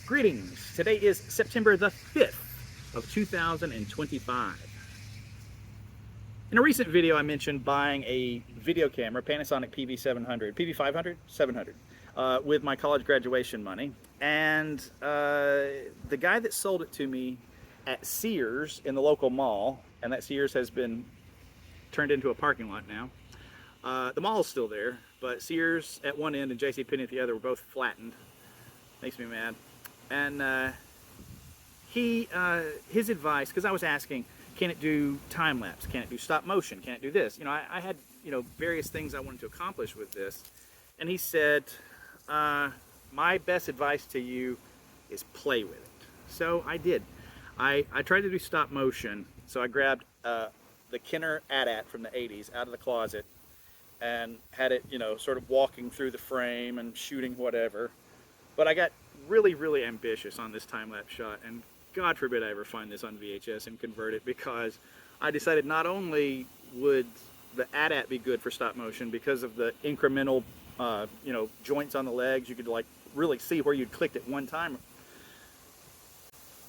Greetings. Today is September the 5th of 2025. In a recent video I mentioned buying a video camera, Panasonic PV700, PV500? 700, with my college graduation money. And the guy that sold it to me at Sears in the local mall, and that Sears has been turned into a parking lot now. The mall is still there, but Sears at one end and JCPenney at the other were both flattened. Makes me mad. And his advice, because I was asking, can it do time lapse? Can it do stop motion? Can it do this? You know, I had, various things I wanted to accomplish with this. And he said, my best advice to you is play with it. So I did. I tried to do stop motion. So I grabbed the Kenner AT-AT from the 80s out of the closet and had it, sort of walking through the frame and shooting whatever. But I got really, really ambitious on this time-lapse shot, and God forbid I ever find this on VHS and convert it, because I decided not only would the AT-AT be good for stop motion because of the incremental, joints on the legs, you could like really see where you'd clicked at one time.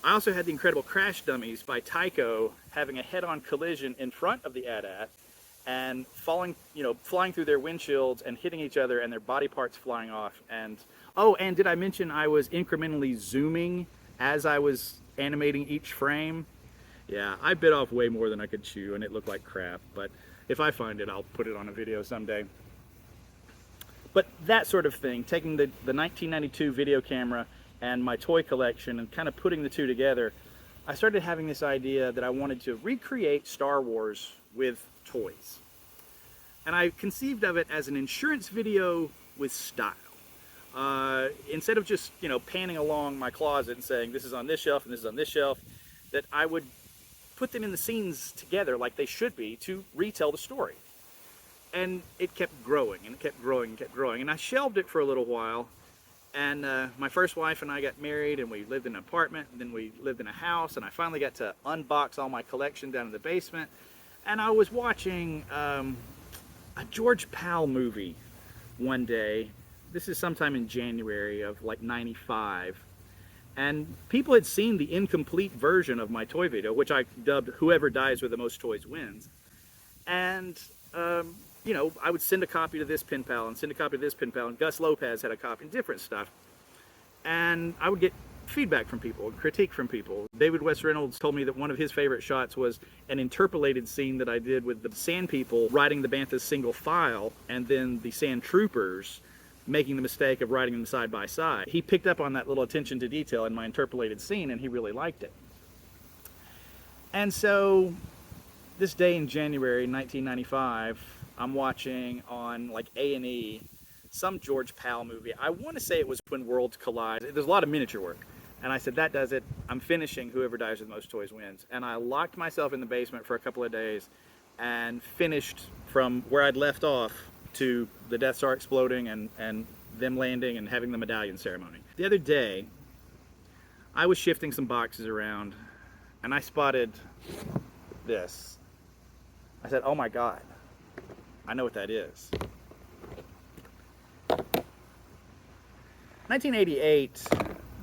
I also had the incredible crash dummies by Tyco having a head-on collision in front of the AT-AT and flying through their windshields and hitting each other and their body parts flying off. And oh, and did I mention I was incrementally zooming as I was animating each frame? Yeah, I bit off way more than I could chew and it looked like crap, but if I find it, I'll put it on a video someday. But that sort of thing, taking the 1992 video camera and my toy collection and kind of putting the two together, I started having this idea that I wanted to recreate Star Wars with toys. And I conceived of it as an insurance video with style. Instead of just, panning along my closet and saying this is on this shelf and this is on this shelf, that I would put them in the scenes together like they should be to retell the story. And it kept growing and it kept growing and kept growing. And I shelved it for a little while. And my first wife and I got married and we lived in an apartment, and then we lived in a house, and I finally got to unbox all my collection down in the basement. And I was watching a George Pal movie one day. This is sometime in January of like '95. And people had seen the incomplete version of my toy video, which I dubbed "Whoever Dies with the Most Toys Wins." And I would send a copy to this pen pal and send a copy to this pen pal, and Gus Lopez had a copy and different stuff. And I would get feedback from people, critique from people. David West Reynolds told me that one of his favorite shots was an interpolated scene that I did with the Sand People riding the Banthas single file, and then the Sand Troopers making the mistake of riding them side by side. He picked up on that little attention to detail in my interpolated scene, and he really liked it. And so this day in January 1995, I'm watching on like A&E some George Pal movie. I want to say it was When Worlds Collide. There's a lot of miniature work. And I said, that does it. I'm finishing Whoever Dies with the Most Toys Wins. And I locked myself in the basement for a couple of days and finished from where I'd left off to the Death Star exploding and them landing and having the medallion ceremony. The other day, I was shifting some boxes around and I spotted this. I said, oh my God, I know what that is. 1988,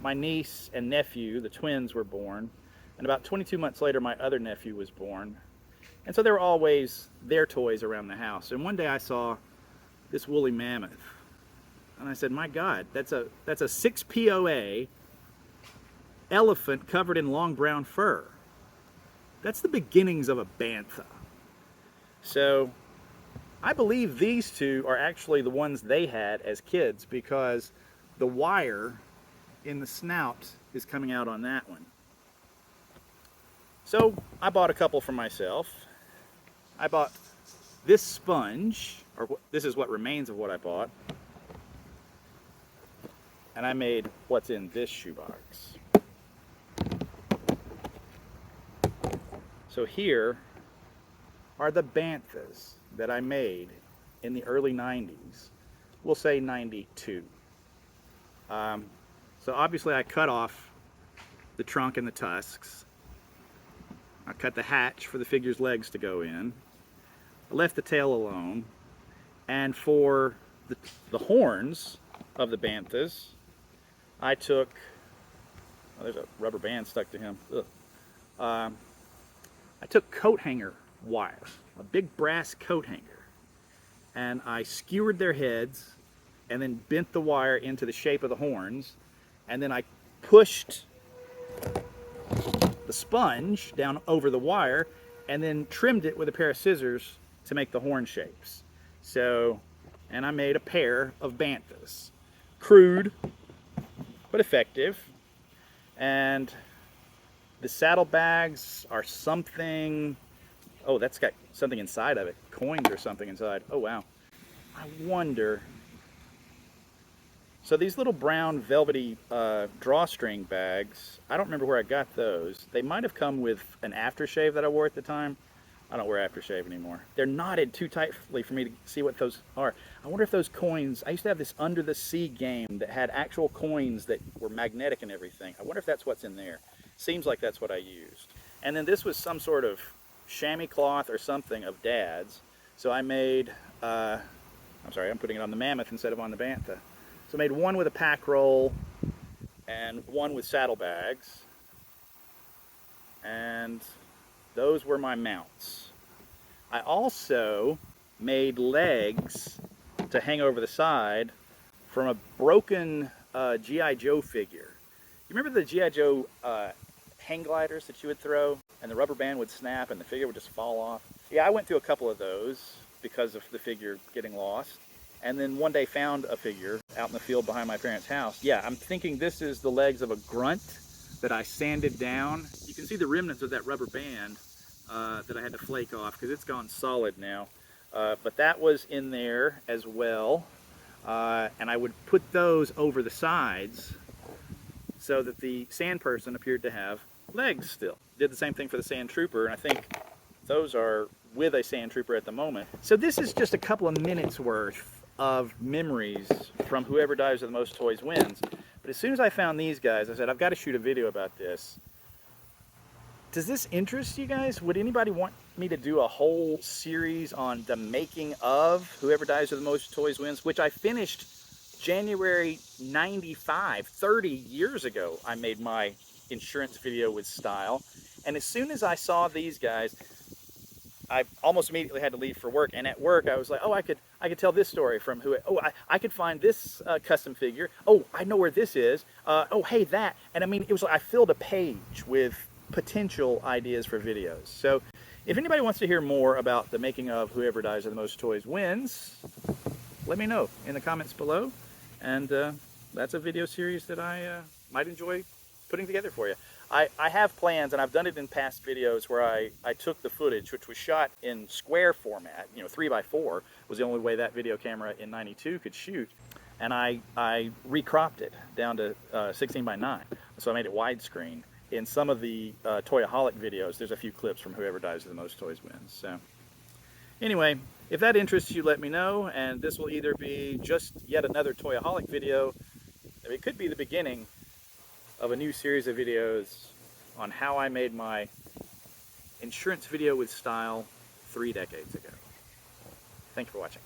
my niece and nephew, the twins, were born. And about 22 months later, my other nephew was born. And so there were always their toys around the house. And one day I saw this woolly mammoth. And I said, my God, that's a 6 POA elephant covered in long brown fur. That's the beginnings of a bantha. So I believe these two are actually the ones they had as kids, because the wire in the snout is coming out on that one. So I bought a couple for myself. I bought this sponge, or this is what remains of what I bought. And I made what's in this shoebox. So here are the banthas that I made in the early 90s. We'll say 92. So obviously I cut off the trunk and the tusks. I cut the hatch for the figure's legs to go in. I left the tail alone. And for the horns of the banthas, I took Oh, there's a rubber band stuck to him. Ugh. I took coat hanger wire, a big brass coat hanger, and I skewered their heads and then bent the wire into the shape of the horns, and then I pushed the sponge down over the wire and then trimmed it with a pair of scissors to make the horn shapes. So, and I made a pair of banthas. Crude, but effective. And the saddlebags are something, oh, that's got something inside of it. Coins or something inside. Oh, wow. I wonder. So these little brown velvety drawstring bags, I don't remember where I got those. They might have come with an aftershave that I wore at the time. I don't wear aftershave anymore. They're knotted too tightly for me to see what those are. I wonder if those coins, I used to have this under the sea game that had actual coins that were magnetic and everything. I wonder if that's what's in there. Seems like that's what I used. And then this was some sort of chamois cloth or something of Dad's. So I made, I'm sorry, I'm putting it on the Mammoth instead of on the Bantha. So I made one with a pack roll and one with saddlebags. And those were my mounts. I also made legs to hang over the side from a broken G.I. Joe figure. You remember the G.I. Joe hang gliders that you would throw and the rubber band would snap and the figure would just fall off? Yeah, I went through a couple of those because of the figure getting lost. And then one day found a figure out in the field behind my parents' house. Yeah, I'm thinking this is the legs of a grunt that I sanded down. You can see the remnants of that rubber band that I had to flake off because it's gone solid now. But that was in there as well. And I would put those over the sides so that the sand person appeared to have legs still. Did the same thing for the sand trooper, and I think those are with a sand trooper at the moment. So this is just a couple of minutes worth of memories from Whoever Dives with the Most Toys Wins. But as soon as I found these guys, I said, I've got to shoot a video about this. Does this interest you guys? Would anybody want me to do a whole series on the making of Whoever Dives with the Most Toys Wins, which I finished January 95, 30 years ago. I made my insurance video with style. And as soon as I saw these guys, I almost immediately had to leave for work, and at work I was like, oh, I could tell this story from I could find this custom figure. Oh, I know where this is. Oh, hey, that. And I mean, it was like I filled a page with potential ideas for videos. So if anybody wants to hear more about the making of Whoever Dives with the Most Toys Wins, let me know in the comments below. And that's a video series that I might enjoy putting together for you. I have plans, and I've done it in past videos, where I took the footage, which was shot in square format, 3x4 was the only way that video camera in '92 could shoot, and I recropped it down to 16:9, so I made it widescreen. In some of the Toyaholic videos, there's a few clips from Whoever Dives with the Most Toys Wins. So anyway, if that interests you, let me know, and this will either be just yet another Toyaholic video, or it could be the beginning of a new series of videos on how I made my insurance video with style 3 decades ago. Thank you for watching.